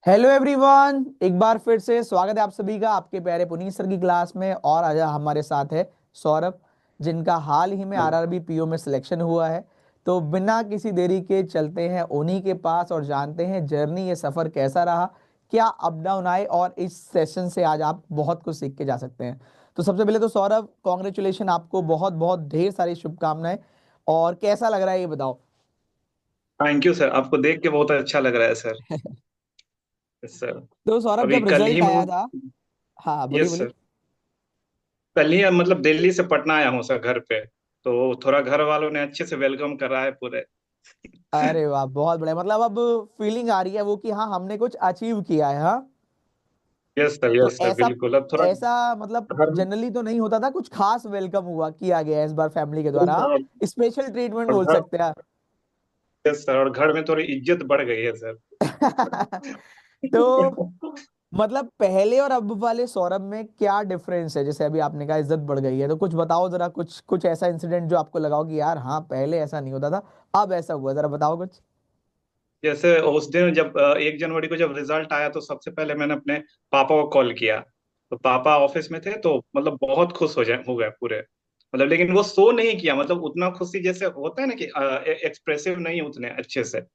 Hello everyone, एक बार फिर से स्वागत है आप सभी का आपके प्यारे पुनीत सर की क्लास में। और आज हमारे साथ है सौरभ, जिनका हाल ही में आरआरबी पीओ में सिलेक्शन हुआ है। तो बिना किसी देरी के चलते हैं उन्हीं के पास और जानते हैं जर्नी, ये सफर कैसा रहा, क्या अप डाउन आए, और इस सेशन से आज आप बहुत कुछ सीख के जा सकते हैं। तो सबसे पहले तो सौरभ, कॉन्ग्रेचुलेशन, आपको बहुत बहुत ढेर सारी शुभकामनाएं। और कैसा लग रहा है ये बताओ। Thank you sir. आपको देख के बहुत अच्छा लग रहा है सर। Yes sir. तो सौरभ, अभी जब कल रिजल्ट ही आया मैं। था। हाँ, बोलिए यस बोलिए। सर। कल ही मतलब दिल्ली से पटना आया हूँ सर घर पे। तो थोड़ा घर वालों ने अच्छे से वेलकम करा है पूरे। अरे वाह, बहुत बढ़िया। मतलब अब फीलिंग आ रही है वो कि हाँ, हमने कुछ अचीव किया है। हाँ, तो यस सर ऐसा बिल्कुल। अब थोड़ा ऐसा मतलब घर। जनरली तो नहीं होता था, कुछ खास वेलकम हुआ किया गया है इस बार फैमिली के द्वारा। हाँ, और स्पेशल ट्रीटमेंट और बोल घर। सकते हैं। यस सर, और घर में थोड़ी इज्जत बढ़ गई है सर। तो मतलब पहले और अब वाले सौरभ में क्या डिफरेंस है? जैसे अभी आपने कहा इज्जत बढ़ गई है, तो कुछ बताओ जरा, कुछ कुछ ऐसा इंसिडेंट जो आपको लगाओ कि यार हाँ, पहले ऐसा नहीं होता था, अब ऐसा हुआ, जरा बताओ कुछ। जैसे उस दिन जब 1 जनवरी को जब रिजल्ट आया तो सबसे पहले मैंने अपने पापा को कॉल किया। तो पापा ऑफिस में थे तो मतलब बहुत खुश हो गए पूरे। मतलब लेकिन वो शो नहीं किया, मतलब उतना खुशी जैसे होता है ना कि एक्सप्रेसिव नहीं उतने अच्छे से।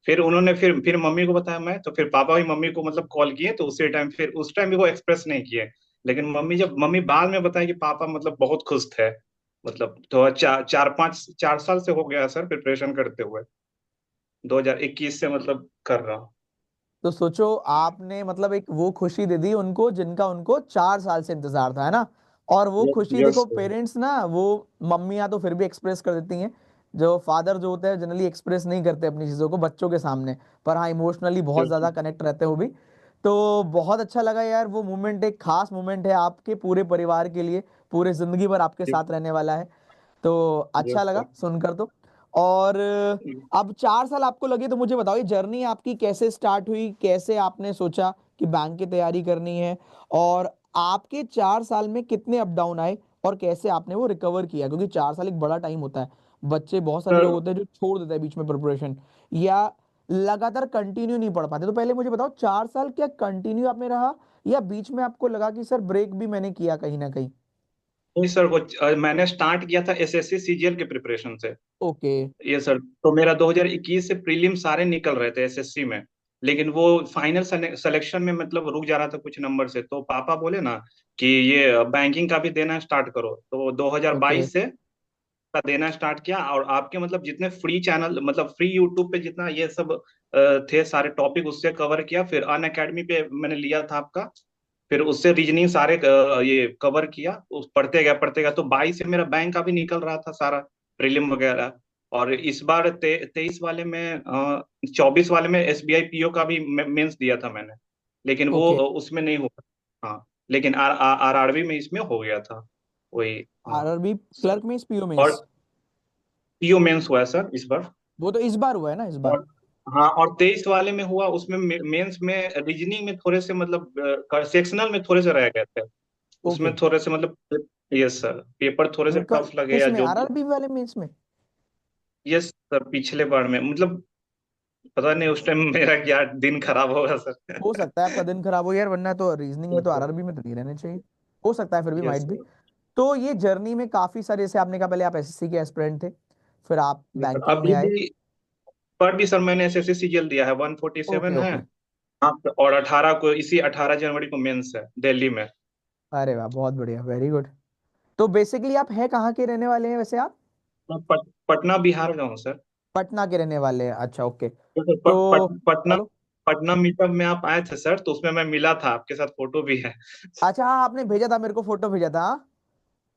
फिर उन्होंने फिर मम्मी को बताया, मैं तो फिर पापा भी मम्मी को मतलब कॉल किए तो उसी टाइम फिर उस टाइम भी वो एक्सप्रेस नहीं किए। लेकिन मम्मी बाद में बताया कि पापा मतलब बहुत खुश थे। मतलब तो 4 साल से हो गया सर प्रिपरेशन करते हुए। 2021 से मतलब कर रहा हूँ। तो सोचो, आपने मतलब एक वो खुशी दे दी उनको जिनका उनको 4 साल से इंतजार था, है ना। और वो खुशी यस देखो, पेरेंट्स ना वो, मम्मियाँ तो फिर भी एक्सप्रेस कर देती हैं, जो फादर जो होते हैं जनरली एक्सप्रेस नहीं करते अपनी चीजों को बच्चों के सामने। पर हाँ, इमोशनली बहुत यस ज्यादा कनेक्ट रहते हो भी। तो बहुत अच्छा लगा यार, वो मोमेंट एक खास मोमेट है आपके पूरे परिवार के लिए, पूरे जिंदगी भर आपके साथ रहने वाला है। तो अच्छा यस लगा सर। सुनकर तो। और अब 4 साल आपको लगे, तो मुझे बताओ ये जर्नी आपकी कैसे स्टार्ट हुई, कैसे आपने सोचा कि बैंक की तैयारी करनी है, और आपके 4 साल में कितने अप डाउन आए, और कैसे आपने वो रिकवर किया, क्योंकि 4 साल एक बड़ा टाइम होता है। बच्चे बहुत सारे लोग सर होते हैं जो छोड़ देते हैं बीच में प्रिपरेशन, या लगातार कंटिन्यू नहीं पढ़ पाते। तो पहले मुझे बताओ, 4 साल क्या कंटिन्यू आप में रहा, या बीच में आपको लगा कि सर ब्रेक भी मैंने किया कहीं ना कहीं? नहीं सर, वो मैंने स्टार्ट किया था एसएससी सीजीएल के प्रिपरेशन से। ओके। ये सर तो मेरा 2021 से प्रीलिम सारे निकल रहे थे एसएससी में। लेकिन वो फाइनल सिलेक्शन में मतलब रुक जा रहा था कुछ नंबर से, तो पापा बोले ना कि ये बैंकिंग का भी देना स्टार्ट करो, तो ओके। 2022 से का देना स्टार्ट किया। और आपके मतलब जितने फ्री चैनल मतलब फ्री यूट्यूब पे जितना ये सब थे सारे टॉपिक उससे कवर किया। फिर अन अकेडमी पे मैंने लिया था आपका। फिर उससे रीजनिंग सारे ये कवर किया, उस पढ़ते गया तो 22 से मेरा बैंक का भी निकल रहा था सारा प्रीलिम वगैरह। और इस बार 23 वाले में 24 वाले में एसबीआई पीओ का भी मेंस दिया था मैंने। लेकिन वो ओके। उसमें नहीं हुआ। हाँ, लेकिन आरआरबी में इसमें हो गया था वही। हाँ आरआरबी सर। क्लर्क में पीओ और मेंस? पीओ मेंस हुआ है सर इस बार। वो तो इस बार हुआ है ना, इस बार? और हाँ, और 23 वाले में हुआ, उसमें मेंस में रीजनिंग में थोड़े से मतलब सेक्शनल में थोड़े से रह गए थे। ओके। उसमें थोड़े से मतलब यस सर पेपर थोड़े से टफ लगे किस या में, जो। आरआरबी वाले मेंस में? यस सर, पिछले बार में मतलब पता नहीं उस टाइम मेरा क्या दिन खराब होगा सर। हो सकता है आपका दिन खराब हो यार, वरना तो रीजनिंग में यस तो सर। आरआरबी में तो नहीं रहने चाहिए। हो सकता है, फिर भी यस माइट भी। सर। तो ये जर्नी में काफी सारे, जैसे आपने कहा पहले आप एसएससी के एस्पिरेंट थे, फिर आप यस सर। बैंकिंग में अभी आए। भी पर भी सर मैंने एसएससी सीजीएल दिया है, ओके 147 है। ओके। हाँ, और 18 को इसी 18 जनवरी को मेंस है दिल्ली में। अरे वाह, बहुत बढ़िया, वेरी गुड। तो बेसिकली आप हैं कहाँ के रहने वाले हैं वैसे आप? मैं पटना बिहार का हूँ सर। पटना के रहने वाले हैं, अच्छा ओके। तो सर, तो पटना हेलो। पटना मीटअप में आप आए थे सर, तो उसमें मैं मिला था, आपके साथ फोटो भी है। अच्छा हाँ, आपने भेजा था मेरे को, फोटो भेजा था, हाँ।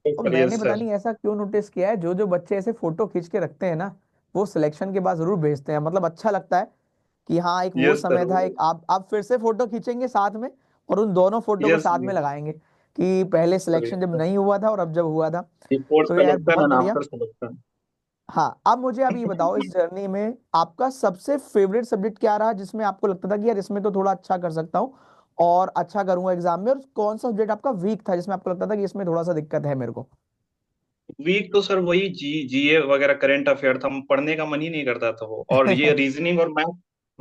यस और सर। मैंने यस पता सर। नहीं ऐसा क्यों नोटिस किया है, जो जो बच्चे ऐसे फोटो खींच के रखते हैं ना, वो सिलेक्शन के बाद जरूर भेजते हैं। मतलब अच्छा लगता है कि हाँ, एक वो यस सर। समय था, एक आप फिर से फोटो खींचेंगे साथ में, और उन दोनों फोटो को यस साथ में लगाएंगे कि पहले सिलेक्शन जब सर। नहीं हुआ था और अब जब हुआ था। बिफोर तो यार सिलेक्शन बहुत एंड बढ़िया। After selection. हाँ, अब मुझे आप ये बताओ, इस जर्नी में आपका सबसे फेवरेट सब्जेक्ट क्या रहा, जिसमें आपको लगता था कि यार इसमें तो थोड़ा अच्छा कर सकता हूँ और अच्छा करूंगा एग्जाम में, और कौन सा सब्जेक्ट आपका वीक था, जिसमें आपको लगता था कि इसमें थोड़ा सा दिक्कत है मेरे को? वीक तो सर वही जीए वगैरह करंट अफेयर था, पढ़ने का मन ही नहीं करता था वो। और ये रीजनिंग और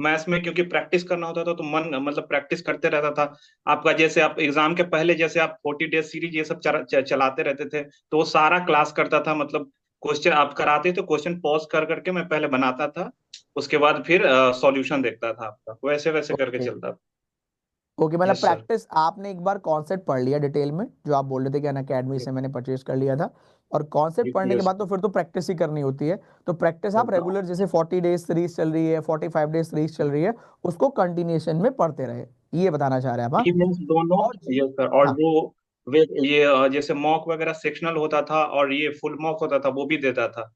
मैथ्स में क्योंकि प्रैक्टिस करना होता था तो मन मतलब प्रैक्टिस करते रहता था। आपका जैसे आप एग्जाम के पहले जैसे आप 40 डेज सीरीज ये सब चलाते रहते थे, तो वो सारा क्लास करता था, मतलब क्वेश्चन आप कराते थे, क्वेश्चन पॉज कर करके मैं पहले बनाता था, उसके बाद फिर सॉल्यूशन देखता था आपका, वैसे वैसे करके ओके। चलता था। ओके, मतलब यस सर। प्रैक्टिस आपने एक बार कॉन्सेप्ट पढ़ लिया डिटेल में, जो आप बोल रहे थे कि अन अकेडमी से मैंने परचेज कर लिया था, और कॉन्सेप्ट पढ़ने के यस बाद तो फिर तो प्रैक्टिस ही करनी होती है। तो प्रैक्टिस आप सर। रेगुलर, जैसे 40 डेज सीरीज चल रही है, 45 डेज सीरीज चल रही है, उसको कंटिन्यूएशन में पढ़ते रहे, ये बताना चाह रहे हैं आप, हाँ? मीन्स दोनों। और जी, यस सर। और हाँ। जो वे ये जैसे मॉक वगैरह सेक्शनल होता था और ये फुल मॉक होता था, वो भी देता था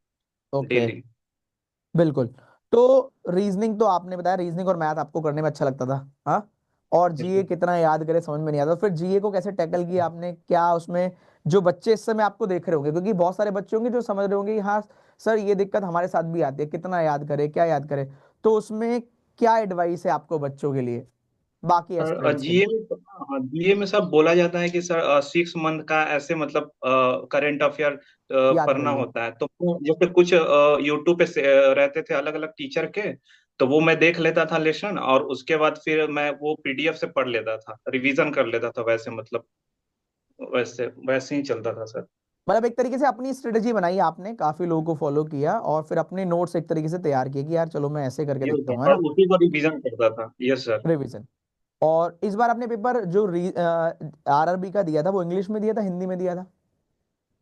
ओके, डेली। बिल्कुल। तो रीजनिंग तो आपने बताया, रीजनिंग और मैथ आपको करने में अच्छा लगता था, हाँ? और जीए कितना याद करे समझ में नहीं आता, तो फिर जीए को कैसे टैकल किया आपने, क्या उसमें जो बच्चे इस समय आपको देख रहे होंगे, क्योंकि बहुत सारे बच्चे होंगे जो समझ रहे होंगे कि हाँ सर ये दिक्कत हमारे साथ भी आती है, कितना याद करे, क्या याद करे, तो उसमें क्या एडवाइस है आपको बच्चों के लिए, बाकी सर एस्पिरेंट्स के जीए लिए? में, जीए में सब बोला जाता है कि सर 6 मंथ का ऐसे मतलब करंट अफेयर याद कर पढ़ना लो। होता है, तो जैसे कुछ यूट्यूब पे रहते थे अलग अलग टीचर के, तो वो मैं देख लेता था लेसन, और उसके बाद फिर मैं वो पीडीएफ से पढ़ लेता था, रिवीजन कर लेता था, वैसे मतलब वैसे वैसे ही चलता था सर। मतलब एक तरीके से अपनी स्ट्रेटेजी बनाई आपने, काफी लोगों को फॉलो किया, और फिर अपने नोट्स एक तरीके से तैयार किए कि यार चलो मैं ऐसे करके ये देखता हूँ, है सर, ना? और उसी को रिवीजन करता था। Yes sir. रिवीजन। और इस बार आपने पेपर जो आरआरबी का दिया था, वो इंग्लिश में दिया था, हिंदी में दिया था?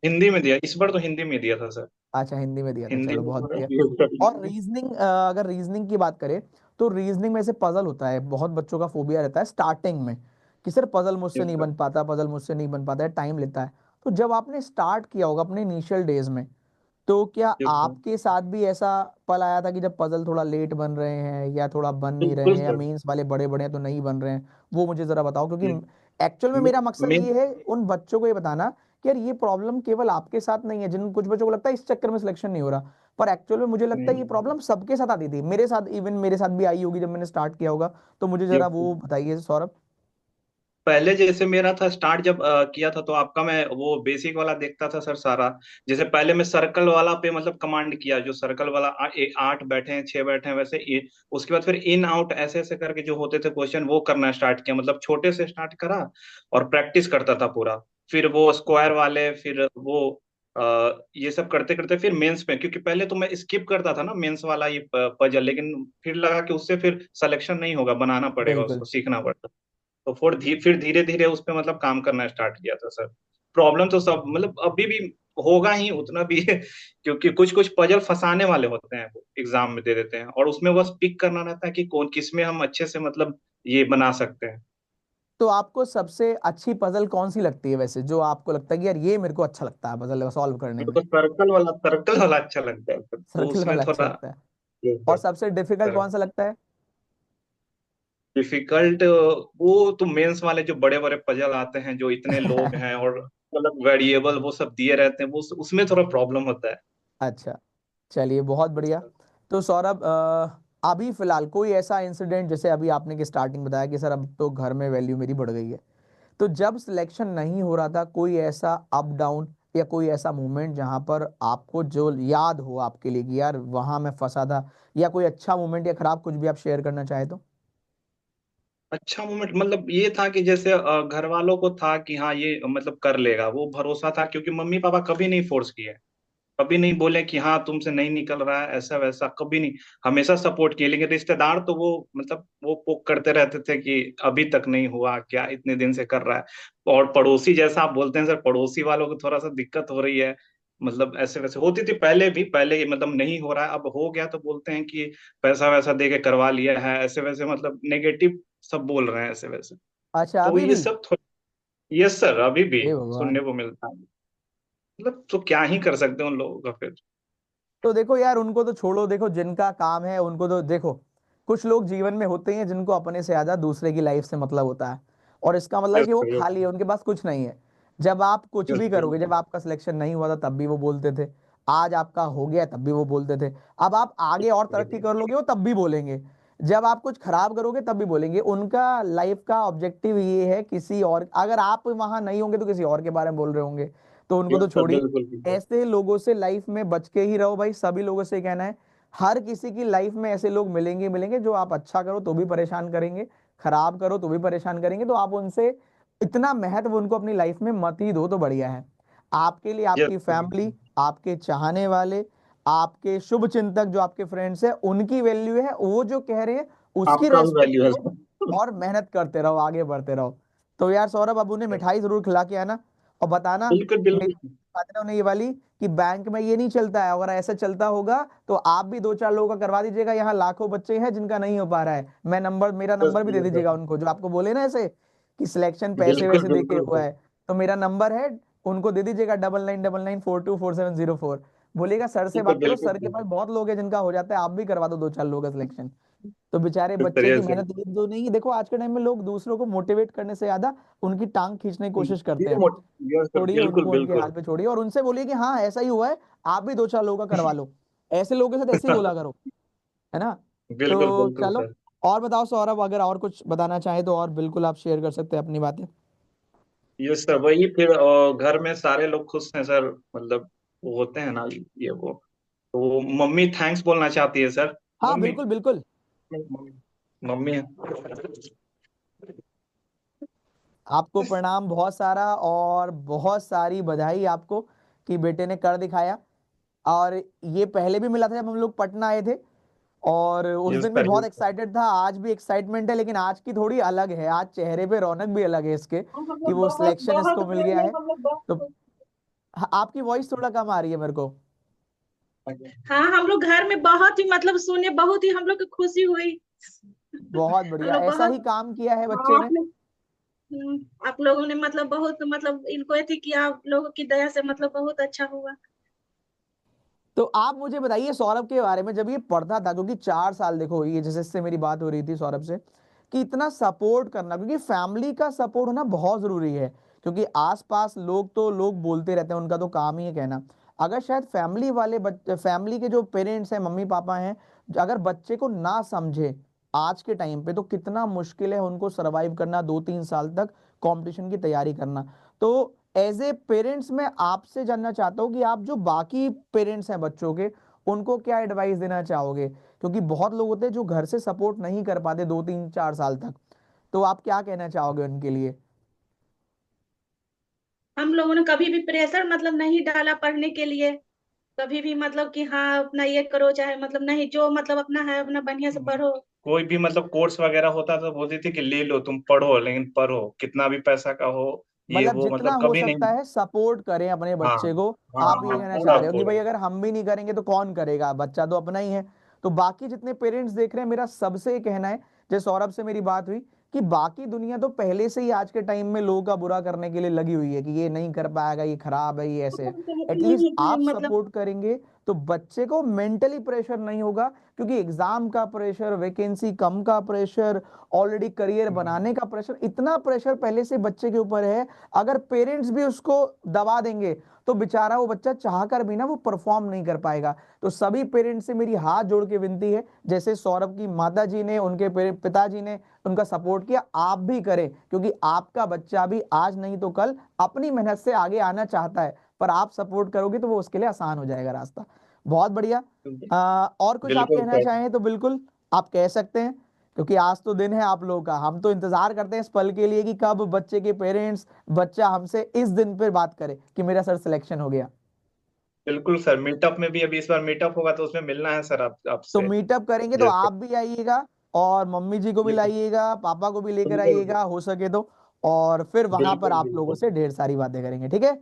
हिंदी में दिया, इस बार तो हिंदी में दिया था सर। अच्छा, हिंदी में दिया था, हिंदी चलो में बहुत थोड़ा बढ़िया। yes और sir। रीजनिंग, अगर रीजनिंग की बात करें, तो रीजनिंग में से पजल होता है, बहुत बच्चों का फोबिया रहता है स्टार्टिंग में, कि सर पजल मुझसे Yes, नहीं sir। बन पाता, पजल मुझसे नहीं बन पाता है, टाइम लेता है। तो जब आपने स्टार्ट किया होगा अपने इनिशियल डेज में, तो क्या Yes, sir। आपके साथ भी ऐसा पल आया था कि जब पजल थोड़ा लेट बन रहे हैं, या थोड़ा बन नहीं रहे बिल्कुल हैं, या सर। मेंस वाले बड़े बड़े हैं तो नहीं बन रहे हैं, वो मुझे जरा बताओ, क्योंकि एक्चुअल में मेरा मकसद मैं ये है उन बच्चों को ये बताना कि यार ये प्रॉब्लम केवल आपके साथ नहीं है, जिन कुछ बच्चों को लगता है इस चक्कर में सिलेक्शन नहीं हो रहा, पर एक्चुअल में मुझे लगता है ये प्रॉब्लम सबके साथ आती थी, मेरे साथ, इवन मेरे साथ भी आई होगी जब मैंने स्टार्ट किया होगा। तो मुझे जरा वो बताइए सौरभ। पहले जैसे मेरा था स्टार्ट जब किया था, तो आपका मैं वो बेसिक वाला देखता था सर सारा। जैसे पहले मैं सर्कल वाला पे मतलब कमांड किया, जो सर्कल वाला 8 बैठे हैं 6 बैठे हैं वैसे उसके बाद फिर इन आउट ऐसे ऐसे करके जो होते थे क्वेश्चन, वो करना स्टार्ट किया, मतलब छोटे से स्टार्ट करा और प्रैक्टिस करता था पूरा। फिर वो स्क्वायर वाले, फिर वो ये सब करते करते फिर मेंस में, क्योंकि पहले तो मैं स्किप करता था ना मेंस वाला ये पजल, लेकिन फिर लगा कि उससे फिर सिलेक्शन नहीं होगा, बनाना पड़ेगा, बिल्कुल। उसको सीखना पड़ता। तो फिर धीरे धीरे उस पे मतलब काम करना स्टार्ट किया था सर। प्रॉब्लम तो सब मतलब अभी भी होगा ही उतना भी क्योंकि कुछ कुछ पजल फंसाने वाले होते हैं, वो एग्जाम में दे देते हैं, और उसमें बस पिक करना रहता है कि कौन किस में हम अच्छे से मतलब ये बना सकते हैं। तो आपको सबसे अच्छी पजल कौन सी लगती है वैसे, जो आपको लगता है कि यार ये मेरे को अच्छा लगता है पजल सॉल्व करने मेरे में? को सर्कल वाला अच्छा लगता है सर, वो सर्कल उसमें वाला अच्छा थोड़ा। लगता है। यस और सर। सबसे डिफिकल्ट सर कौन सा लगता है? डिफिकल्ट, वो तो मेंस वाले जो बड़े बड़े पजल आते हैं, जो इतने लोग हैं और मतलब वेरिएबल वो सब दिए रहते हैं, वो उसमें थोड़ा प्रॉब्लम होता है। अच्छा, चलिए बहुत बढ़िया। तो सौरभ, अभी फिलहाल कोई ऐसा इंसिडेंट, जैसे अभी आपने की स्टार्टिंग बताया कि सर अब तो घर में वैल्यू मेरी बढ़ गई है, तो जब सिलेक्शन नहीं हो रहा था, कोई ऐसा अप डाउन या कोई ऐसा मोमेंट जहां पर आपको जो याद हो आपके लिए कि यार वहां मैं फंसा था, या कोई अच्छा मोमेंट या खराब, कुछ भी आप शेयर करना चाहे तो? अच्छा मोमेंट मतलब ये था कि जैसे घर वालों को था कि हाँ ये मतलब कर लेगा, वो भरोसा था, क्योंकि मम्मी पापा कभी नहीं फोर्स किए, कभी नहीं बोले कि हाँ तुमसे नहीं निकल रहा है ऐसा वैसा, कभी नहीं। हमेशा सपोर्ट किए, लेकिन रिश्तेदार तो वो मतलब वो पोक करते रहते थे कि अभी तक नहीं हुआ क्या, इतने दिन से कर रहा है। और पड़ोसी, जैसा आप बोलते हैं सर, पड़ोसी वालों को थोड़ा सा दिक्कत हो रही है, मतलब ऐसे वैसे होती थी पहले भी, पहले मतलब नहीं हो रहा है, अब हो गया तो बोलते हैं कि पैसा वैसा दे के करवा लिया है, ऐसे वैसे मतलब नेगेटिव सब बोल रहे हैं ऐसे वैसे। अच्छा, तो अभी ये भी? सब यस सर, अभी भी हे भगवान। सुनने को मिलता है। मतलब तो क्या ही कर सकते हैं उन लोगों का फिर। तो देखो यार, उनको तो छोड़ो, देखो जिनका काम है उनको तो देखो, कुछ लोग जीवन में होते हैं जिनको अपने से ज्यादा दूसरे की लाइफ से मतलब होता है, और इसका मतलब है यस कि वो सर। यस खाली है, उनके पास कुछ नहीं है। जब आप कुछ यस भी सर। करोगे, जब आपका सिलेक्शन नहीं हुआ था तब भी वो बोलते थे, आज आपका हो गया तब भी वो बोलते थे, अब आप आगे और तरक्की कर लोगे वो तब भी बोलेंगे, जब आप कुछ खराब करोगे तब भी बोलेंगे। उनका लाइफ का ऑब्जेक्टिव ये है, किसी और, अगर आप वहां नहीं होंगे तो किसी और के बारे में बोल रहे होंगे, तो उनको यस तो सर छोड़िए। बिल्कुल बिल्कुल। ऐसे लोगों से लाइफ में बच के ही रहो भाई, सभी लोगों से कहना है। हर किसी की लाइफ में ऐसे लोग मिलेंगे मिलेंगे जो आप अच्छा करो तो भी परेशान करेंगे, खराब करो तो भी परेशान करेंगे। तो आप उनसे इतना महत्व उनको अपनी लाइफ में मत ही दो तो बढ़िया है। आपके लिए यस आपकी फैमिली, आपके चाहने वाले, आपके शुभ चिंतक जो आपके फ्रेंड्स हैं, उनकी वैल्यू है, वो जो कह रहे हैं उसकी आपका भी रेस्पेक्ट वैल्यू है करो सर। और मेहनत करते रहो, आगे बढ़ते रहो। तो यार सौरभ, अब उन्हें मिठाई जरूर खिला के आना और बताना बिल्कुल मेरी बिल्कुल। बात है ना उन्हें ये वाली, कि बैंक में ये नहीं चलता है, अगर ऐसा चलता होगा तो आप भी दो चार लोगों का करवा दीजिएगा। यहाँ लाखों बच्चे हैं जिनका नहीं हो पा रहा है। मेरा बस नंबर भी दे ये दीजिएगा सर। उनको, जो आपको बोले ना ऐसे कि सिलेक्शन पैसे बिल्कुल वैसे देके बिल्कुल हुआ सर। है। तो मेरा नंबर है, उनको दे दीजिएगा 9999424704। बोलिएगा सर से बिल्कुल बात करो, बिल्कुल सर के सर। पास बहुत लोग हैं जिनका हो जाता है, आप भी करवा दो दो चार लोगों का सिलेक्शन। तो बेचारे बच्चे करिए की सर। मेहनत ये तो नहीं है। देखो आज के टाइम में लोग दूसरों को मोटिवेट करने से ज्यादा उनकी टांग खींचने की कोशिश करते ये हैं। मोट यस सर, छोड़िए बिल्कुल उनको, उनके हाल बिल्कुल। पे छोड़िए और उनसे बोलिए कि हाँ ऐसा ही हुआ है, आप भी दो चार लोगों का करवा लो। ऐसे लोगों के साथ ऐसे ही बोला करो, है ना। बिल्कुल तो बिल्कुल चलो, सर। और बताओ सौरभ, अगर और कुछ बताना चाहे तो और बिल्कुल आप शेयर कर सकते हैं अपनी बातें। यस सर, वही फिर घर में सारे लोग खुश हैं सर, मतलब वो होते हैं ना, ये वो, तो वो मम्मी थैंक्स बोलना चाहती है सर। हाँ मम्मी, बिल्कुल बिल्कुल। Mummy, mummy. आपको प्रणाम बहुत सारा और बहुत सारी बधाई आपको कि बेटे ने कर दिखाया। और ये पहले भी मिला था जब हम लोग पटना आए थे, और उस यस दिन भी सर, बहुत यस सर। एक्साइटेड था, आज भी एक्साइटमेंट है, लेकिन आज की थोड़ी अलग है। आज चेहरे पे रौनक भी अलग है इसके हम कि लोग वो बहुत सिलेक्शन बहुत इसको मिल खुश गया हैं, है। हम लोग तो बहुत आपकी वॉइस थोड़ा कम आ रही है मेरे को। खुश। हाँ, हम लोग घर में बहुत ही मतलब सुने, बहुत ही हम लोग को खुशी हुई। बहुत हम बढ़िया, लोग ऐसा ही बहुत। काम किया है हाँ, बच्चे ने। आप लोगों ने मतलब बहुत मतलब इनको थी कि आप लोगों की दया से मतलब बहुत अच्छा हुआ। तो आप मुझे बताइए सौरभ के बारे में, जब ये पढ़ता था, क्योंकि 4 साल, देखो ये जैसे इससे मेरी बात हो रही थी सौरभ से, कि इतना सपोर्ट करना, क्योंकि फैमिली का सपोर्ट होना बहुत जरूरी है। क्योंकि आसपास लोग तो लोग बोलते रहते हैं, उनका तो काम ही है कहना। अगर शायद फैमिली वाले बच्चे, फैमिली के जो पेरेंट्स हैं, मम्मी पापा हैं, अगर बच्चे को ना समझे आज के टाइम पे, तो कितना मुश्किल है उनको सरवाइव करना 2-3 साल तक, कंपटीशन की तैयारी करना। तो एज ए पेरेंट्स मैं आपसे जानना चाहता हूँ कि आप जो बाकी पेरेंट्स हैं बच्चों के, उनको क्या एडवाइस देना चाहोगे, क्योंकि बहुत लोग होते हैं जो घर से सपोर्ट नहीं कर पाते 2-3-4 साल तक। तो आप क्या कहना चाहोगे उनके लिए। हम लोगों ने कभी भी प्रेशर मतलब नहीं डाला पढ़ने के लिए। कभी भी मतलब कि हाँ अपना ये करो, चाहे मतलब नहीं, जो मतलब अपना है अपना बढ़िया से पढ़ो। कोई भी मतलब कोर्स वगैरह होता तो बोलती थी कि ले लो तुम पढ़ो, लेकिन पढ़ो कितना भी पैसा का हो, ये मतलब वो, जितना मतलब हो कभी नहीं। सकता है सपोर्ट करें अपने हाँ बच्चे को। हाँ आप ये हाँ, कहना चाह पूरा रहे हो कि पूरा। भाई अगर हम भी नहीं करेंगे तो कौन करेगा, बच्चा तो अपना ही है। तो बाकी जितने पेरेंट्स देख रहे हैं, मेरा सबसे ये कहना है, जैसे सौरभ से मेरी बात हुई, कि बाकी दुनिया तो पहले से ही आज के टाइम में लोगों का बुरा करने के लिए लगी हुई है, कि ये नहीं कर पाएगा, ये खराब है, ये ऐसे है। कहती एटलीस्ट नहीं है कि आप मतलब सपोर्ट करेंगे तो बच्चे को मेंटली प्रेशर नहीं होगा। क्योंकि एग्जाम का प्रेशर, वैकेंसी कम का प्रेशर, ऑलरेडी करियर बनाने का प्रेशर, इतना प्रेशर पहले से बच्चे के ऊपर है। अगर पेरेंट्स भी उसको दबा देंगे तो बेचारा वो बच्चा चाहकर भी ना वो परफॉर्म नहीं कर पाएगा। तो सभी पेरेंट्स से मेरी हाथ जोड़ के विनती है, जैसे सौरभ की माता जी ने, उनके पिताजी ने उनका सपोर्ट किया, आप भी करें। क्योंकि आपका बच्चा भी आज नहीं तो कल अपनी मेहनत से आगे आना चाहता है, पर आप सपोर्ट करोगे तो वो उसके लिए आसान हो जाएगा रास्ता। बहुत बढ़िया। और कुछ आप बिल्कुल कहना सर। चाहें तो बिल्कुल आप कह सकते हैं, क्योंकि आज तो दिन है आप लोगों का। हम तो इंतजार करते हैं इस पल के लिए कि कब बच्चे के पेरेंट्स, बच्चा हमसे इस दिन पे बात करे कि मेरा सर सिलेक्शन हो गया। बिल्कुल सर, मीटअप में भी, अभी इस बार मीटअप होगा तो उसमें मिलना है सर आप तो आपसे। मीटअप करेंगे तो जैसे आप भी आइएगा, और मम्मी जी को भी लाइएगा, पापा को भी लेकर बिल्कुल आइएगा हो सके तो। और फिर वहां पर बिल्कुल आप लोगों बिल्कुल। से ढेर सारी बातें करेंगे, ठीक है।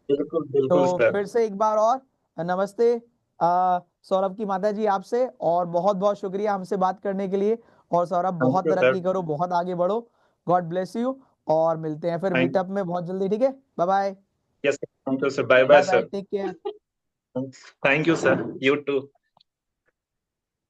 बिल्कुल बिल्कुल तो सर। फिर से एक बार और नमस्ते सौरभ की माता जी आपसे, और बहुत बहुत शुक्रिया हमसे बात करने के लिए। और सौरभ थैंक बहुत यू सर। तरक्की करो, बहुत आगे बढ़ो। God bless you. और मिलते हैं फिर थैंक मीटअप में बहुत जल्दी, ठीक है। Bye bye. Yes, thank you sir, bye bye bye bye, sir. Take care. Thank you sir, you to.